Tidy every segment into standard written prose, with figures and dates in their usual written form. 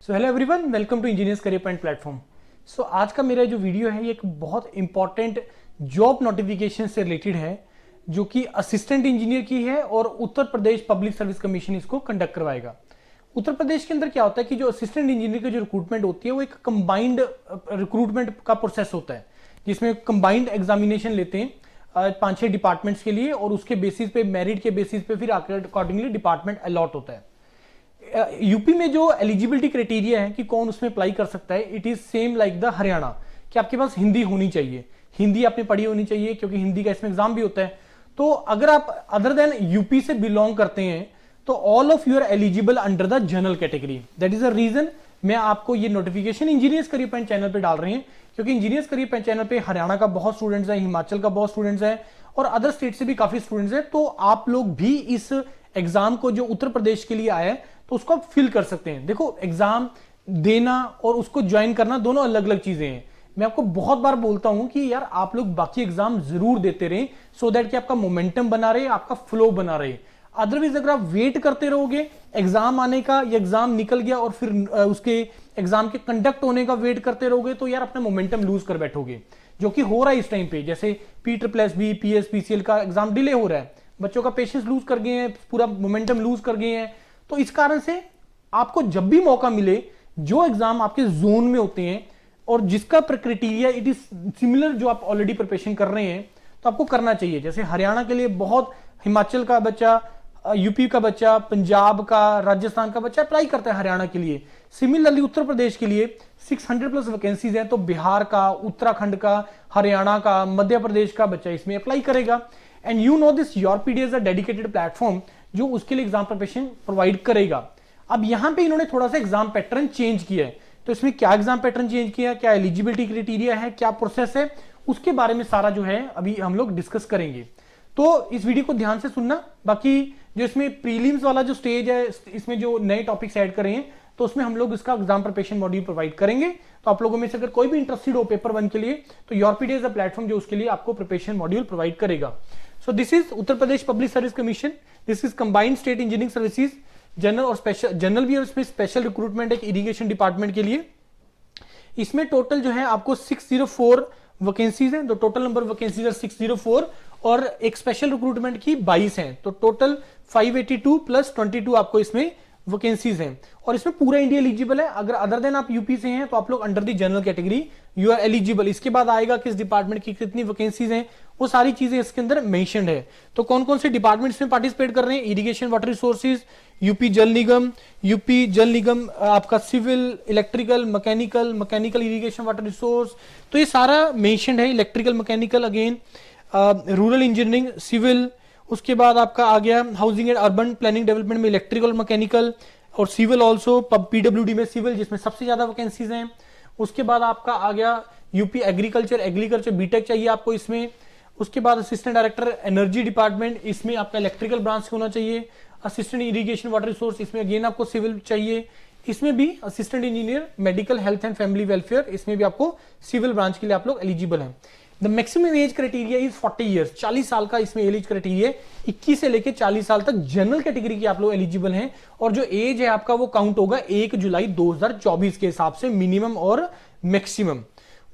So hello everyone, welcome to engineers career point platform. So आज का मेरा जो वीडियो है ये एक बहुत इंपॉर्टेंट जॉब नोटिफिकेशन से रिलेटेड है जो कि असिस्टेंट इंजीनियर की है और Uttar Pradesh public service commission इसको कंडक्ट करवाएगा। उत्तर प्रदेश के अंदर क्या होता है कि जो असिस्टेंट इंजीनियर की जो रिक्रूटमेंट होती है वो एक कंबाइंड रिक्रूटमेंट का प्रोसेस होता है जिसमें कंबाइंड एग्जामिनेशन लेते हैं 5-6 डिपार्टमेंट्स के लिए और उसके बेसिस पे मेरिट के बेसिस पे फिर अकॉर्डिंगली डिपार्टमेंट अलॉट होता है। यूपी में जो एलिजिबिलिटी क्राइटेरिया है कि कौन उसमें अप्लाई कर सकता है, it is same like the Haryana कि आपके पास हिंदी होनी चाहिए, हिंदी आपने पढ़ी होनी चाहिए क्योंकि हिंदी का इसमें एग्जाम भी होता है। तो अगर आप अदर देन यूपी से बिलोंग करते हैं तो all of you are eligible under the general category. That is the reason मैं आपको ये notification engineers career point channel पे डाल रहे हैं क्योंकि इंजीनियर्स करियर पॉइंट चैनल पे हरियाणा का बहुत स्टूडेंट्स है, हिमाचल का बहुत स्टूडेंट्स है और अदर स्टेट से भी काफी स्टूडेंट्स है। तो आप लोग भी इस एग्जाम को जो उत्तर प्रदेश के लिए आया है तो उसको आप फिल कर सकते हैं। देखो, एग्जाम देना और उसको ज्वाइन करना दोनों अलग अलग चीजें हैं। मैं आपको बहुत बार बोलता हूं कि यार आप लोग बाकी एग्जाम जरूर देते रहें सो दैट कि आपका मोमेंटम बना रहे, आपका फ्लो बना रहे। अदरवाइज अगर आप वेट करते रहोगे एग्जाम आने का या एग्जाम निकल गया और फिर उसके एग्जाम के कंडक्ट होने का वेट करते रहोगे तो यार अपना मोमेंटम लूज कर बैठोगे, जो कि हो रहा है इस टाइम पे। जैसे PSSB, PS, PCL का एग्जाम डिले हो रहा है, बच्चों का पेशेंस लूज कर गए हैं, पूरा मोमेंटम लूज कर गए हैं। तो इस कारण से आपको जब भी मौका मिले, जो एग्जाम आपके जोन में होते हैं और जिसका क्राइटेरिया इट इज सिमिलर जो आप ऑलरेडी प्रिपरेशन कर रहे हैं, तो आपको करना चाहिए। जैसे हरियाणा के लिए बहुत, हिमाचल का बच्चा, यूपी का बच्चा, पंजाब का, राजस्थान का बच्चा अप्लाई करता है हरियाणा के लिए। सिमिलरली उत्तर प्रदेश के लिए 600+ वैकेंसीज हैं, तो बिहार का, उत्तराखंड का, हरियाणा का, मध्य प्रदेश का बच्चा इसमें अप्लाई करेगा। And you know this YourPD is a dedicated platform जो उसके लिए एग्जाम प्रिपरेशन प्रोवाइड करेगा। अब यहां पे इन्होंने थोड़ा सा एग्जाम पैटर्न चेंज किया है, तो इसमें क्या एग्जाम पैटर्न चेंज किया, क्या एलिजिबिलिटी क्राइटेरिया है, क्या प्रोसेस है, उसके बारे में सारा जो है अभी हम लोग डिस्कस करेंगे। तो इस वीडियो को ध्यान से सुनना। बाकी जो इसमें प्रीलिम्स वाला जो स्टेज है, इसमें जो नए टॉपिक्स ऐड कर रहे हैं तो उसमें हम लोग इसका एग्जाम प्रिपरेशन मॉड्यूल प्रोवाइड करेंगे। तो आप लोगों में से अगर कोई भी इंटरेस्टेड हो पेपर 1 के लिए तो योरपीडी इज अ प्लेटफॉर्म जो उसके लिए आपको प्रिपरेशन मॉड्यूल प्रोवाइड करेगा। So this is Uttar Pradesh public service commission, this is combined state engineering services, general और स्पेशल, जनरल भी और इसमें स्पेशल रिक्रूटमेंट एक इरिगेशन डिपार्टमेंट के लिए। इसमें टोटल जो है आपको 604 वैकेंसीज हैं, तो टोटल नंबर वैकेंसीज 604 और एक स्पेशल रिक्रूटमेंट की 22 हैं, तो टोटल 582 + 22 आपको इसमें वैकेंसीज हैं। और इसमें पूरा इंडिया एलिजिबल है। अगर अदर देन आप यूपी से हैं तो आप लोग under the general category you are eligible. इसके बाद आएगा किस डिपार्टमेंट की कितनी वैकेंसीज हैं, वो सारी चीजें इसके अंदर मेंशन्ड है। तो कौन कौन से डिपार्टमेंट्स में पार्टिसिपेट कर रहे हैं, irrigation water resources, UP Jal Nigam, आपका civil, electrical, mechanical irrigation water resource, तो ये सारा मेंशन्ड है। Electrical, mechanical, again rural engineering, civil, उसके बाद आपका आ गया housing and urban planning development में इलेक्ट्रिकल, मैकेनिकल और सिविल ऑल्सो, PWD में सिविल जिसमें सबसे ज्यादा वैकेंसीज हैं। उसके बाद आपका आ गया यूपी एग्रीकल्चर बीटेक चाहिए आपको इसमें। उसके बाद असिस्टेंट डायरेक्टर एनर्जी डिपार्टमेंट, इसमें आपका इलेक्ट्रिकल ब्रांच होना चाहिए। असिस्टेंट इरिगेशन वाटर रिसोर्स, इसमें अगेन आपको सिविल चाहिए। इसमें भी assistant engineer medical health and family welfare, इसमें भी आपको सिविल ब्रांच के लिए आप लोग एलिजिबल हैं। The maximum age criteria is 40 years, 40 साल का इसमें एज क्राइटेरिया, 21 से लेकर 40 साल तक जनरल कैटेगरी के आप लोग एलिजिबल हैं। और जो एज है आपका वो काउंट होगा 1 जुलाई 2024 के हिसाब से, मिनिमम और मैक्सिमम।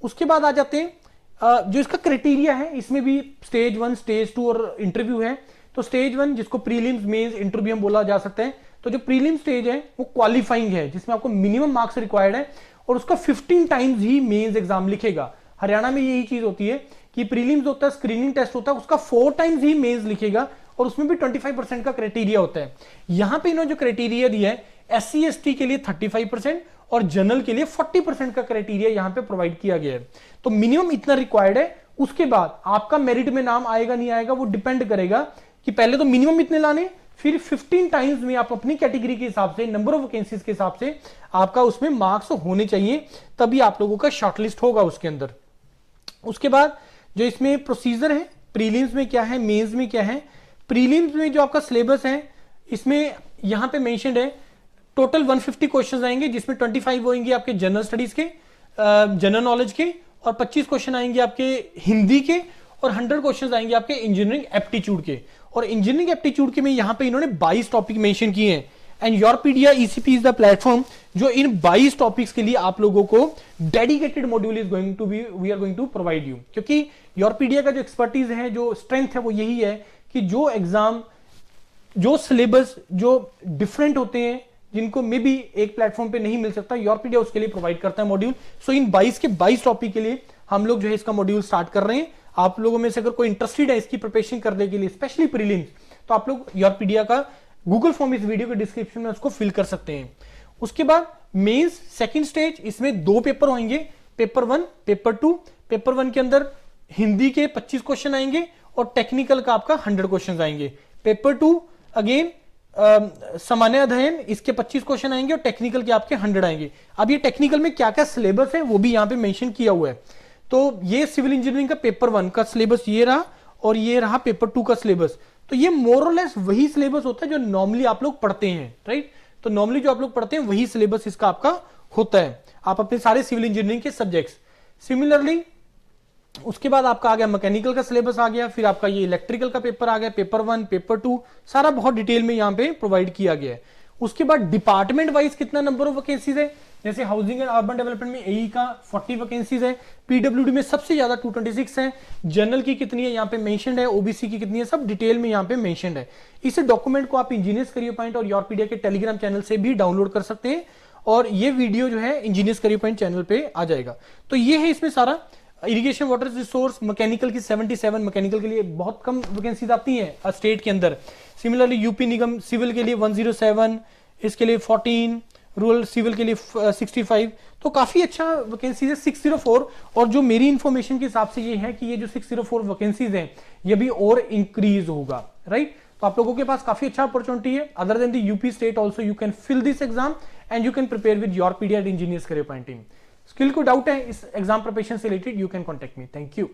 उसके बाद आ जाते हैं जो इसका क्राइटेरिया है, इसमें भी स्टेज 1, स्टेज 2 और इंटरव्यू है। तो स्टेज 1 जिसको प्रीलिम्स, मेंस, इंटरव्यू हम बोला जा सकता है, तो जो प्रीलिम स्टेज है वो क्वालिफाइंग है जिसमें आपको मिनिमम मार्क्स रिक्वायर्ड है और उसका 15 टाइम्स ही मेंस एग्जाम लिखेगा। हरियाणा में यही चीज होती है कि प्रीलिम्स होता है, स्क्रीनिंग टेस्ट होता है, उसका 4 टाइम्स ही मेंस लिखेगा और उसमें भी 25% का क्राइटेरिया होता है। यहां पे इन्होंने जो क्राइटेरिया दिया है, SC/ST के लिए 35% और जनरल के लिए 40% का क्राइटेरिया यहां पे प्रोवाइड किया गया है। तो मिनिमम इतना रिक्वायर्ड है। उसके बाद आपका मेरिट में नाम आएगा नहीं आएगा वो डिपेंड करेगा कि पहले तो मिनिमम इतने लाने, फिर 15 टाइम्स में आप अपनी कैटेगरी के हिसाब से, नंबर ऑफ वैकेंसीज के हिसाब से आपका उसमें मार्क्स होने चाहिए, तभी आप लोगों का शॉर्टलिस्ट होगा उसके अंदर। उसके बाद जो इसमें प्रोसीजर है, प्रीलिम्स में क्या है, मेंस में क्या है। प्रीलिम्स में जो आपका सिलेबस है इसमें यहां पे मेंशन्ड है, टोटल 150 क्वेश्चंस आएंगे जिसमें 25 होंगे आपके जनरल स्टडीज के, जनरल नॉलेज के, और 25 क्वेश्चन आएंगे आपके हिंदी के, और 100 क्वेश्चंस आएंगे आपके इंजीनियरिंग एप्टीट्यूड के। और इंजीनियरिंग एप्टीट्यूड के में यहां पे इन्होंने 22 टॉपिक मेंशन किए हैं। And Yourpedia ECP is the platform जो इन 22 टॉपिक्स के लिए आप लोगों को dedicated module is going to be we are going to provide you, क्योंकि योरपीडिया का जो एक्सपर्टीज है, जो स्ट्रेंथ है, वो यही है कि जो एग्जाम, जो सिलेबस जो डिफरेंट होते हैं, जिनको मे बी एक प्लेटफॉर्म पे नहीं मिल सकता, योरपीडिया उसके लिए प्रोवाइड करता है मॉड्यूल। सो इन 22 के 22 टॉपिक के लिए हम लोग जो है इसका मॉड्यूल स्टार्ट कर रहे हैं। आप लोगों में से अगर कोई इंटरेस्टेड है इसकी प्रिपरेशन करने के लिए, स्पेशली प्रीलिम्स, तो आप लोग योरपीडिया का गूगल फॉर्म इस वीडियो के डिस्क्रिप्शन में उसको फिल कर सकते हैं। उसके बाद मेंस सेकंड स्टेज, इसमें 2 पेपर होंगे, पेपर 1, पेपर 2। पेपर 1 के अंदर हिंदी के 25 क्वेश्चन आएंगे और टेक्निकल का आपका 100 क्वेश्चन आएंगे। पेपर 2 अगेन सामान्य अध्ययन, इसके 25 क्वेश्चन आएंगे और टेक्निकल के आपके 100 आएंगे। अब ये टेक्निकल में क्या क्या सिलेबस है वो भी यहाँ पे मेंशन किया हुआ है। तो ये सिविल इंजीनियरिंग का पेपर 1 का सिलेबस ये रहा और ये रहा पेपर 2 का सिलेबस। तो ये मोर और लेस वही सिलेबस होता है जो नॉर्मली आप लोग पढ़ते हैं, राइट। तो नॉर्मली जो आप लोग पढ़ते हैं वही सिलेबस इसका आपका होता है, आप अपने सारे सिविल इंजीनियरिंग के सब्जेक्ट्स। सिमिलरली उसके बाद आपका आ गया मैकेनिकल का सिलेबस आ गया, फिर आपका ये इलेक्ट्रिकल का पेपर आ गया, पेपर 1, पेपर 2, सारा बहुत डिटेल में यहाँ पे प्रोवाइड किया गया है। उसके बाद डिपार्टमेंट वाइज कितना नंबर ऑफ वैकेंसीज है, जैसे हाउसिंग एंड अर्बन डेवलपमेंट में एई का 40 वैकेंसीज है, पीडब्ल्यूडी में सबसे ज्यादा 226 है, जनरल की कितनी है यहाँ पे मेंशन्ड है, ओबीसी की कितनी है, सब डिटेल में यहाँ पे मेंशन्ड है। इस डॉक्यूमेंट को आप इंजीनियर्स करियर पॉइंट और योरपीडिया के टेलीग्राम चैनल से भी डाउनलोड कर सकते हैं और ये वीडियो जो है इंजीनियर्स करियर पॉइंट चैनल पे आ जाएगा। तो ये है इसमें सारा। इरिगेशन वाटर रिसोर्स मैकेनिकल की 77, मैकेनिकल के लिए बहुत कम वैकेंसीज आती हैं स्टेट के अंदर। सिमिलरली यूपी निगम सिविल के लिए 107, इसके लिए 14, रूरल सिविल के लिए 65, तो काफी अच्छा वैकेंसीज है। 604, और जो मेरी इंफॉर्मेशन के हिसाब से ये है कि ये जो 604 वैकेंसीज हैं ये भी और इंक्रीज होगा, राइट। तो आप लोगों के पास काफी अच्छा अपॉर्चुनिटी है। Other than the UP state also you can fill this exam and you can prepare with योरपीडिया इंजीनियर्स करियर पॉइंट टीम। स्किल को डाउट है इस एग्जाम प्रिपरेशन से related, you can contact me. Thank you.